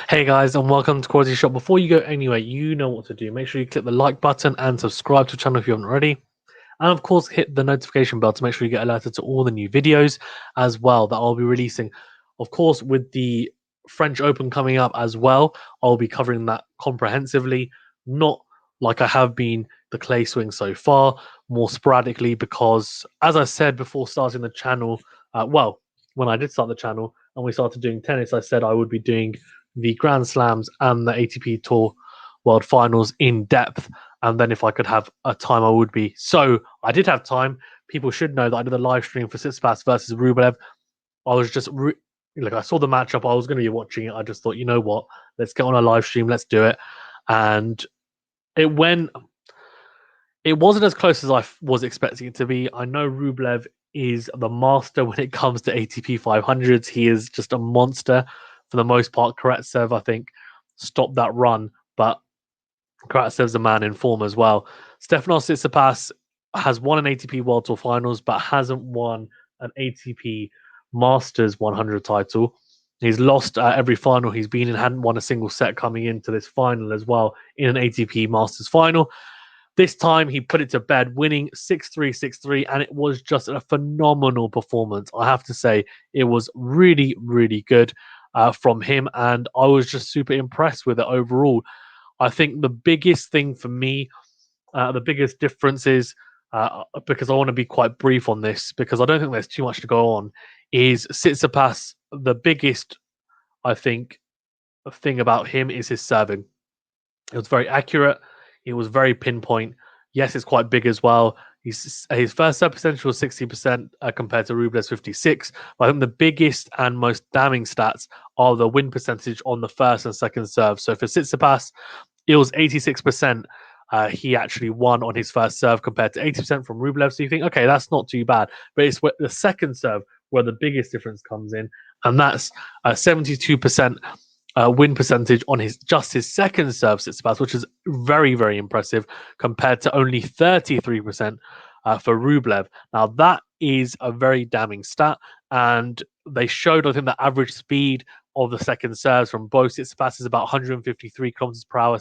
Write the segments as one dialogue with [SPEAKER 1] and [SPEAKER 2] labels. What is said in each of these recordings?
[SPEAKER 1] Hey guys, and welcome to Quality Shop. Before you go anywhere, you know what to do. Make sure you click the like button and subscribe to the channel if you haven't already. And of course, hit the notification bell to make sure you get alerted to all the new videos as well that I'll be releasing. Of course, with the French Open coming up as well, I'll be covering that comprehensively, not like I have been the clay swing so far, more sporadically, because as I said before starting the channel, when I did start the channel and we started doing tennis, I said I would be doing the Grand Slams and the ATP Tour World Finals in depth. And then if I could have a time, I would be. So I did have time. People should know that I did a live stream for Tsitsipas versus Rublev. I was just like, I saw the matchup. I was going to be watching it. I just thought, you know what? Let's get on a live stream. Let's do it. And it went. It wasn't as close as I was expecting it to be. I know Rublev is the master when it comes to ATP 500s. He is just a monster for the most part. Karatsev, I think, stopped that run, but Karatsev's a man in form as well. Stefanos Tsitsipas has won an ATP World Tour Finals, but hasn't won an ATP Masters 100 title. He's lost every final he's been in, hadn't won a single set coming into this final as well in an ATP Masters final. This time he put it to bed, winning 6-3, 6-3, and it was just a phenomenal performance. I have to say, it was really, really good from him, and I was just super impressed with it overall. I think the biggest thing for me, the biggest difference is, because I want to be quite brief on this, because I don't think there's too much to go on, is Tsitsipas, the biggest, I think, thing about him is his serving. It was very accurate. It was very pinpoint. Yes, it's quite big as well. His first serve percentage was 60% compared to Rublev's 56. But I think the biggest and most damning stats are the win percentage on the first and second serve. So for Tsitsipas, it was 86%. He actually won on his first serve compared to 80% from Rublev. So you think, okay, that's not too bad. But it's the second serve where the biggest difference comes in. And that's 72% win percentage on his second serve Tsitsipas, which is very, very impressive compared to only 33% for Rublev. Now, that is a very damning stat. And they showed, I think, the average speed of the second serves from both Tsitsipas is about 153 kilometers per hour.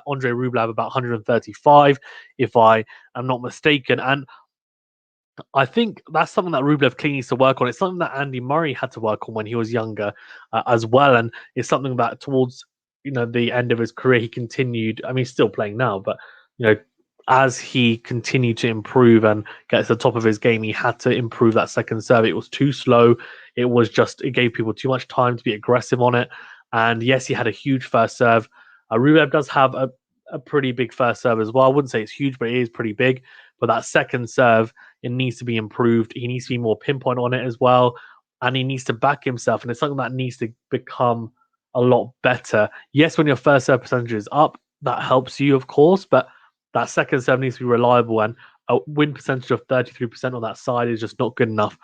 [SPEAKER 1] Andrey Rublev about 135, if I am not mistaken. And I think that's something that Rublev clearly needs to work on. It's something that Andy Murray had to work on when he was younger as well, and it's something that towards the end of his career he continued. I mean, he's still playing now, but as he continued to improve and get to the top of his game, he had to improve that second serve. It was too slow. It gave people too much time to be aggressive on it. And yes, he had a huge first serve. Rublev does have a pretty big first serve as well. I wouldn't say it's huge, but it is pretty big. But that second serve, it needs to be improved. He needs to be more pinpoint on it as well. And he needs to back himself. And it's something that needs to become a lot better. Yes, when your first serve percentage is up, that helps you, of course. But that second serve needs to be reliable. And a win percentage of 33% on that side is just not good enough.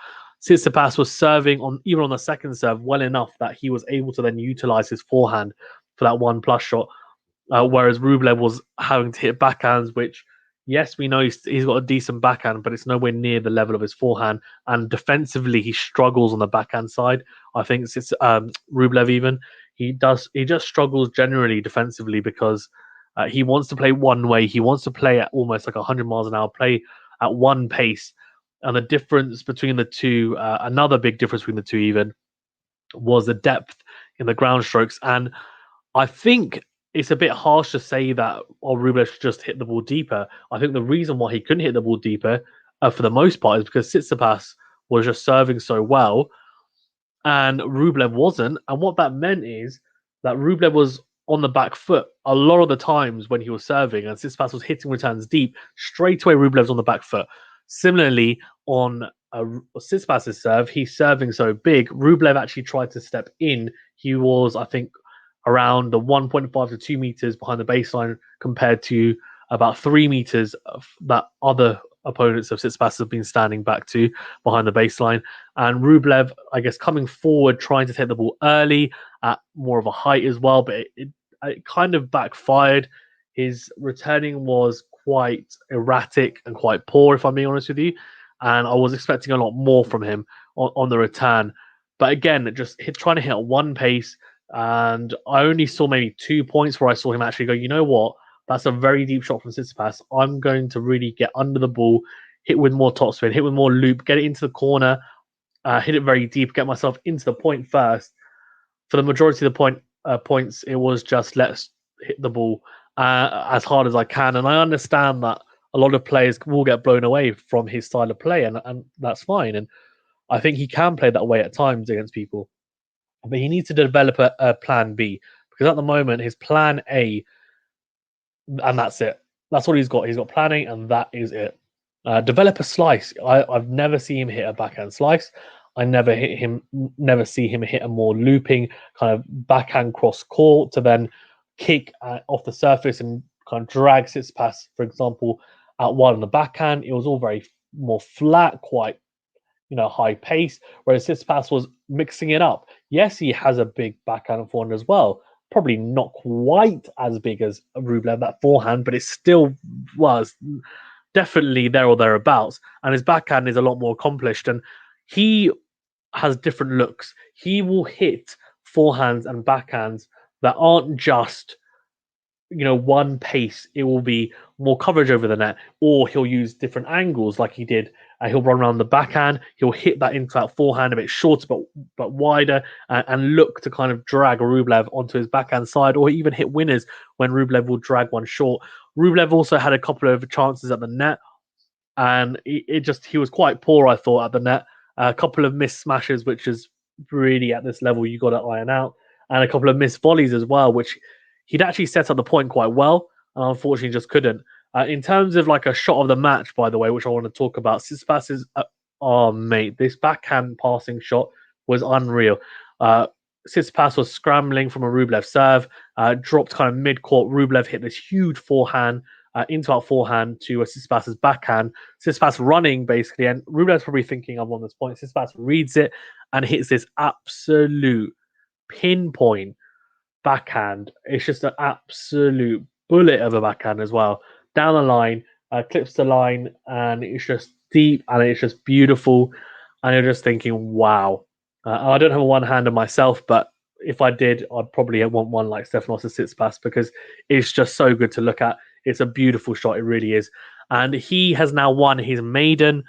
[SPEAKER 1] Tsitsipas was serving even on the second serve well enough that he was able to then utilize his forehand for that 1+ shot. Whereas Rublev was having to hit backhands, which, yes, we know he's got a decent backhand, but it's nowhere near the level of his forehand. And defensively, he struggles on the backhand side. I think it's Rublev even. He just struggles generally defensively because he wants to play one way. He wants to play at almost like 100 miles an hour, play at one pace. And the difference between the two, another big difference between the two even, was the depth in the ground strokes. And I think it's a bit harsh to say that Rublev should just hit the ball deeper. I think the reason why he couldn't hit the ball deeper, for the most part, is because Tsitsipas was just serving so well, and Rublev wasn't. And what that meant is that Rublev was on the back foot a lot of the times when he was serving, and Tsitsipas was hitting returns deep. Straight away, Rublev's on the back foot. Similarly, on Tsitsipas' serve, he's serving so big. Rublev actually tried to step in. He was, I think, around the 1.5 to 2 meters behind the baseline compared to about 3 meters that other opponents of Tsitsipas have been standing back to behind the baseline. And Rublev, I guess, coming forward, trying to take the ball early at more of a height as well, but it kind of backfired. His returning was quite erratic and quite poor, if I'm being honest with you. And I was expecting a lot more from him on the return. But again, just trying to hit at one pace, And I only saw maybe 2 points where I saw him actually go, you know what? That's a very deep shot from Tsitsipas. I'm going to really get under the ball, hit with more topspin, hit with more loop, get it into the corner, hit it very deep, get myself into the point first. For the majority of the points, it was just let's hit the ball as hard as I can. And I understand that a lot of players will get blown away from his style of play, and that's fine. And I think he can play that way at times against people. But he needs to develop a plan B, because at the moment his plan A, and that's it. That's what he's got. He's got plan A, and that is it. Develop a slice. I've never seen him hit a backhand slice. I never see him hit a more looping kind of backhand cross court to then kick off the surface and kind of drag Tsitsipas, for example, out wide on the backhand. It was all very more flat, quite high pace, whereas Tsitsipas was mixing it up. Yes, he has a big backhand and forehand as well. Probably not quite as big as Rublev, that forehand, but it still was definitely there or thereabouts. And his backhand is a lot more accomplished, and he has different looks. He will hit forehands and backhands that aren't just one pace. It will be more coverage over the net, or he'll use different angles like he did. He'll run around the backhand, he'll hit that into that forehand a bit shorter but wider, and look to kind of drag Rublev onto his backhand side, or even hit winners when Rublev will drag one short. Rublev also had a couple of chances at the net, and he was quite poor, I thought, at the net. A couple of missed smashes, which is really at this level you got to iron out, and a couple of missed volleys as well, which he'd actually set up the point quite well, and unfortunately just couldn't. In terms of like a shot of the match, by the way, which I want to talk about, Tsitsipas is, oh mate, this backhand passing shot was unreal. Tsitsipas was scrambling from a Rublev serve, dropped kind of mid-court. Rublev hit this huge forehand into our forehand to Tsitsipas's backhand. Tsitsipas running basically, and Rublev's probably thinking I'm on this point. Tsitsipas reads it and hits this absolute pinpoint backhand. It's just an absolute bullet of a backhand as well. Down the line, clips the line, and it's just deep and it's just beautiful. And you're just thinking, wow. I don't have a one hander myself, but if I did, I'd probably want one like Stefanos Tsitsipas, because it's just so good to look at. It's a beautiful shot, it really is. And he has now won his maiden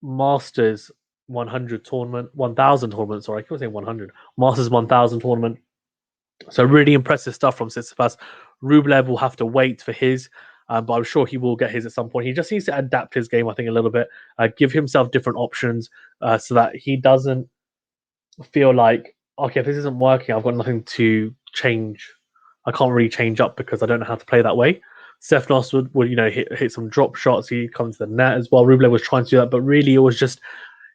[SPEAKER 1] Masters 100 tournament, 1000 tournament. Sorry, I keep saying 100. Masters 1000 tournament. So really impressive stuff from Tsitsipas. Rublev will have to wait for his, but I'm sure he will get his at some point. He just needs to adapt his game, I think, a little bit, give himself different options, so that he doesn't feel like, okay, if this isn't working, I've got nothing to change. I can't really change up because I don't know how to play that way. Stefanos would hit some drop shots. He comes to the net as well. Rublev was trying to do that, but really it was just,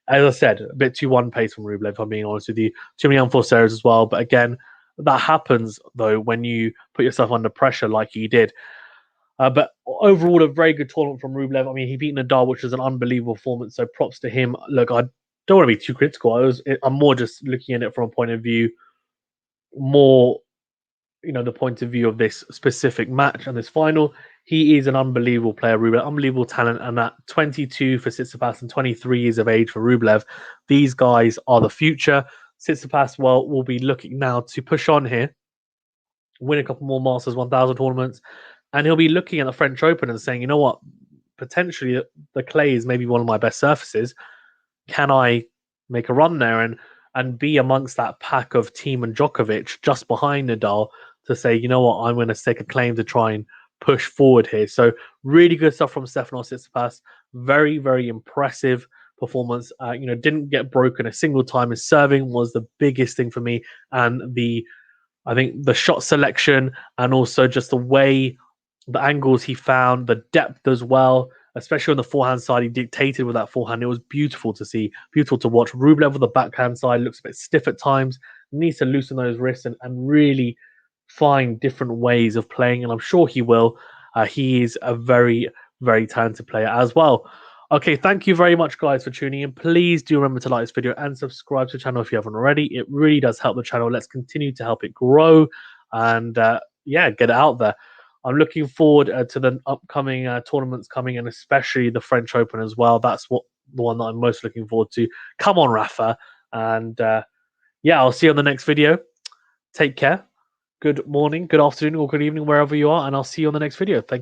[SPEAKER 1] as I said, a bit too one pace from Rublev, if I'm being honest with you. Too many unforced errors as well. But again, that happens though when you put yourself under pressure like he did. But overall, a very good tournament from Rublev. I mean, he beat Nadal, which was an unbelievable performance. So props to him. Look, I don't want to be too critical. I'm more just looking at it from a point of view, more the point of view of this specific match and this final. He is an unbelievable player, Rublev, unbelievable talent, and at 22 for Tsitsipas and 23 years of age for Rublev, these guys are the future. Tsitsipas, well, will be looking now to push on here, win a couple more Masters 1000 tournaments, and he'll be looking at the French Open and saying, you know what, potentially the clay is maybe one of my best surfaces. Can I make a run there and be amongst that pack of Thiem and Djokovic just behind Nadal to say, you know what, I'm going to stake a claim to try and push forward here. So really good stuff from Stefanos Tsitsipas. Very, very impressive performance. Didn't get broken a single time. His serving was the biggest thing for me, and I think the shot selection, and also just the way, the angles he found, the depth as well, especially on the forehand side. He dictated with that forehand. It was beautiful to see, beautiful to watch. Rublev with the backhand side looks a bit stiff at times, needs to loosen those wrists and really find different ways of playing, and I'm sure he will. He is a very, very talented player as well. Okay, thank you very much, guys, for tuning in. Please do remember to like this video and subscribe to the channel if you haven't already. It really does help the channel. Let's continue to help it grow and, yeah, get it out there. I'm looking forward to the upcoming tournaments coming, and especially the French Open as well. That's the one that I'm most looking forward to. Come on, Rafa. And, yeah, I'll see you on the next video. Take care. Good morning, good afternoon, or good evening, wherever you are, and I'll see you on the next video. Thank